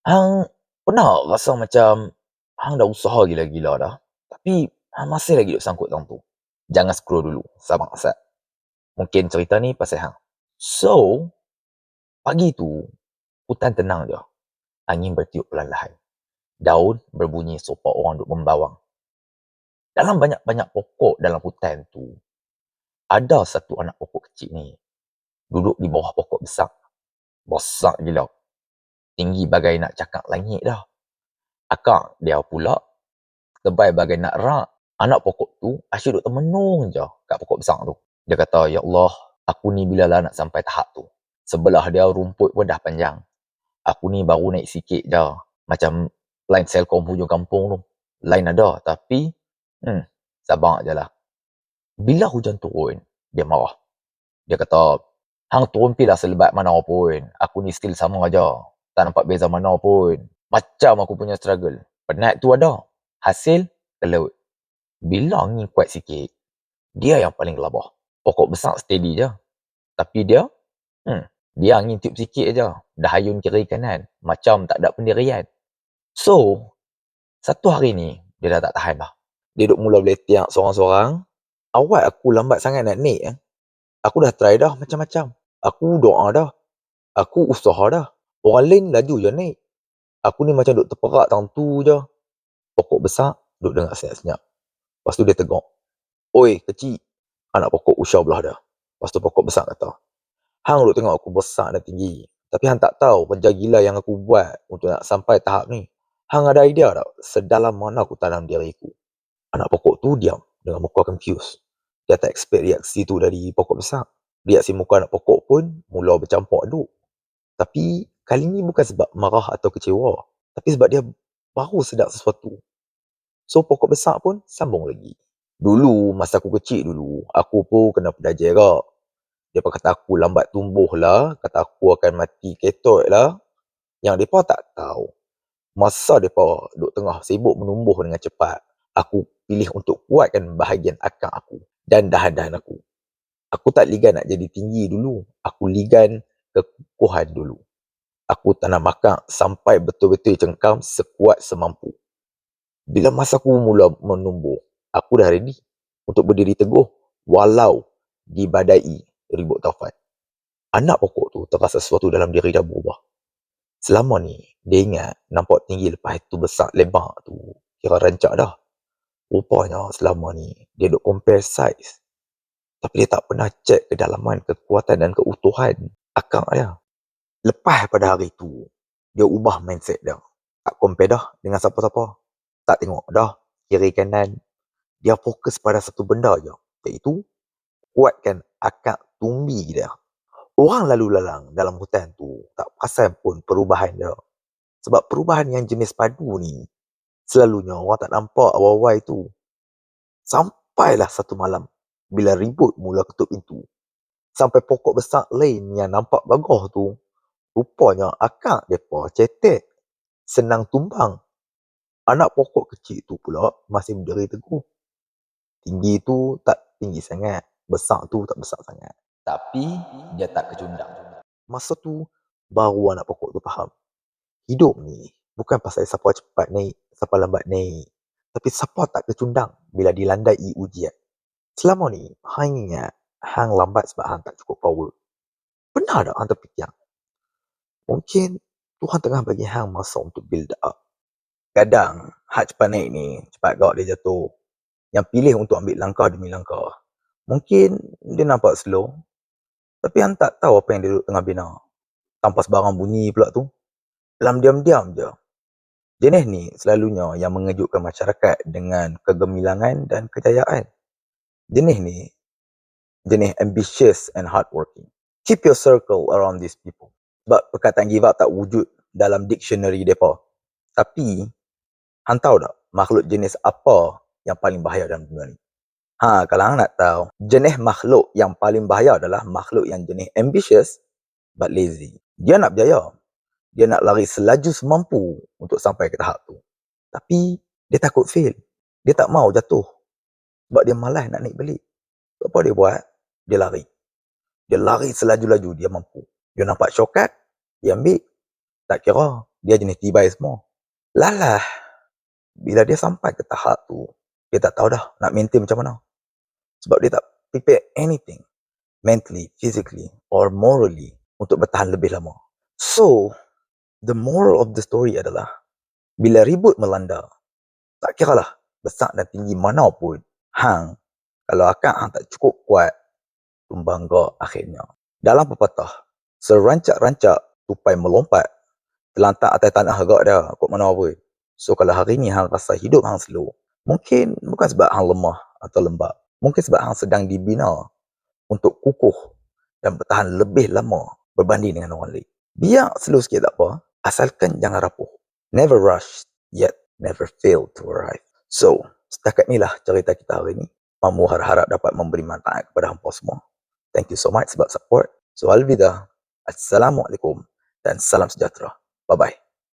Hang pernah tak rasa macam hang dah usaha gila-gila dah, tapi hang masih lagi duk sangkut dalam tu? Jangan scroll dulu, sabar sat. Mungkin cerita ni pasal hang. So, pagi tu, hutan tenang je. Angin bertiup perlahan-lahan. Daun berbunyi serupa orang duk membawang. Dalam banyak-banyak pokok dalam hutan tu, ada satu anak pokok kecil ni, duduk di bawah pokok besar. Besar gila. Tinggi bagai nak cakap langit dah. Akak dia pula tebal bagai nak rak. Anak pokok tu asyik duk termenung je kat pokok besar tu. Dia kata, "Ya Allah, aku ni bila lah nak sampai tahap tu. Sebelah dia rumput pun dah panjang. Aku ni baru naik sikit je. Macam line Selcom hujung kampung tu. Line ada, tapi sabar je lah." Bila hujan turun, dia marah. Dia kata, "Hang turun pi lah selebat mana pun. Aku ni still sama aja. Tak nampak beza mana pun. Macam aku punya struggle. Penat tu ada. Hasil, ke laut." Bila angin kuat sikit, dia yang paling gelabah. Pokok besar steady je. Tapi dia, dia angin tiup sikit je. Dah hayun kiri kanan. Macam tak ada pendirian. So, satu hari ni, dia dah tak tahan dah. Dia duk mula beletiak sorang-sorang. Awal aku lambat sangat nak naik. Aku dah try dah macam-macam. Aku doa dah. Aku usaha dah. Orang lain laju je naik. Aku ni macam duk terperak tang tu je. Pokok besar duk dengar senyap-senyap. Lepas tu dia tegur, "Oi, kecil." Anak pokok usah belah dia. Lepas tu pokok besar kata, "Hang duk tengok aku besar dan tinggi. Tapi hang tak tahu kerja gila yang aku buat untuk nak sampai tahap ni. Hang ada idea tak sedalam mana aku tanam diriku?" Anak pokok tu diam dengan muka confused. Dia tak expect reaksi tu dari pokok besar. Reaksi muka anak pokok pun mula bercampur aduk. Tapi kali ni bukan sebab marah atau kecewa. Tapi sebab dia baru sedar sesuatu. So pokok besar pun sambung lagi. "Dulu, masa aku kecil dulu, aku pun kena pedas jerak. Dia kata aku lambat tumbuh lah, kata aku akan mati ketut lah. Yang mereka tak tahu, masa mereka duk tengah sibuk menumbuh dengan cepat, aku pilih untuk kuatkan bahagian akar aku dan dahan-dahan aku. Aku tak ligan nak jadi tinggi dulu, aku ligan kekukuhan dulu. Aku tanam akar sampai betul-betul cengkam sekuat semampu. Bila masa aku mula menumbuh, aku dah ready untuk berdiri teguh walau dibadai ribut taufan." Anak pokok tu terasa sesuatu dalam diri dah berubah. Selama ni, dia ingat nampak tinggi lepas itu besar lebar tu kira rancak dah. Rupanya selama ni, dia duk compare size. Tapi dia tak pernah cek kedalaman, kekuatan dan keutuhan akar dia. Lepas pada hari tu, dia ubah mindset dia. Tak compare dah dengan siapa-siapa. Tak tengok dah kiri kanan. Dia fokus pada satu benda je, iaitu kuatkan akar tumbi dia. Orang lalu lalang dalam hutan tu tak perasan pun perubahan dia. Sebab perubahan yang jenis padu ni, selalunya orang tak nampak awal-awal itu. Sampailah satu malam, bila ribut mula ketuk pintu. Sampai pokok besar lain yang nampak gagah tu, rupanya akak mereka cetek, senang tumbang. Anak pokok kecil tu pula masih berdiri teguh. Tinggi tu tak tinggi sangat, besar tu tak besar sangat. Tapi dia tak kecundang. Masa tu baru anak pokok tu faham. Hidup ni bukan pasal siapa cepat naik, siapa lambat naik. Tapi siapa tak kecundang bila dilandai ujian. Selama ni, hang ingat hang lambat sebab hang tak cukup power. Pernah tak hang terfikir? Mungkin Tuhan tengah bagi hang masa untuk build up. Kadang, hak cepat naik ni, cepat gak dia jatuh. Yang pilih untuk ambil langkah demi langkah. Mungkin dia nampak slow, tapi hang tak tahu apa yang dia duduk tengah bina. Tanpa sebarang bunyi pula tu. Dalam diam-diam je. Jenis ni selalunya yang mengejutkan masyarakat dengan kegemilangan dan kejayaan. Jenis ni, jenis ambitious and hardworking. Keep your circle around these people. Sebab perkataan give up tak wujud dalam dictionary mereka. Tapi, hang tahu tak makhluk jenis apa yang paling bahaya dalam dunia ni? Kalau hang nak tahu, jenis makhluk yang paling bahaya adalah makhluk yang jenis ambitious but lazy. Dia nak berjaya. Dia nak lari selaju semampu untuk sampai ke tahap tu. Tapi, dia takut fail. Dia tak mau jatuh. Sebab dia malas nak naik balik. So, apa dia buat? Dia lari. Dia lari selaju-laju dia mampu. Dia nampak shortcut, dia ambil. Tak kira. dia jenis tibai semua. Lalah, bila dia sampai ke tahap tu, dia tak tahu dah nak maintain macam mana. Sebab dia tak prepare anything, mentally, physically, or morally, untuk bertahan lebih lama. So, the moral of the story adalah, bila ribut melanda, tak kiralah besar dan tinggi mana pun, hang, kalau akak hang tak cukup kuat, tumbang go akhirnya. Dalam pepatah, serancak-rancak tupai melompat, terlantak atas tanah agak dah, kot mana pun. So, kalau hari ni hang rasa hidup hang slow, mungkin bukan sebab hang lemah atau lembab. Mungkin sebab hang sedang dibina untuk kukuh dan bertahan lebih lama berbanding dengan orang lain. Biar slow sikit tak apa, asalkan jangan rapuh. Never rush, yet never fail to arrive. So, setakat ni lah cerita kita hari ni. Mamu harap dapat memberi manfaat kepada hampa semua. Thank you so much sebab support. So, alvida. Assalamualaikum dan salam sejahtera. Bye-bye.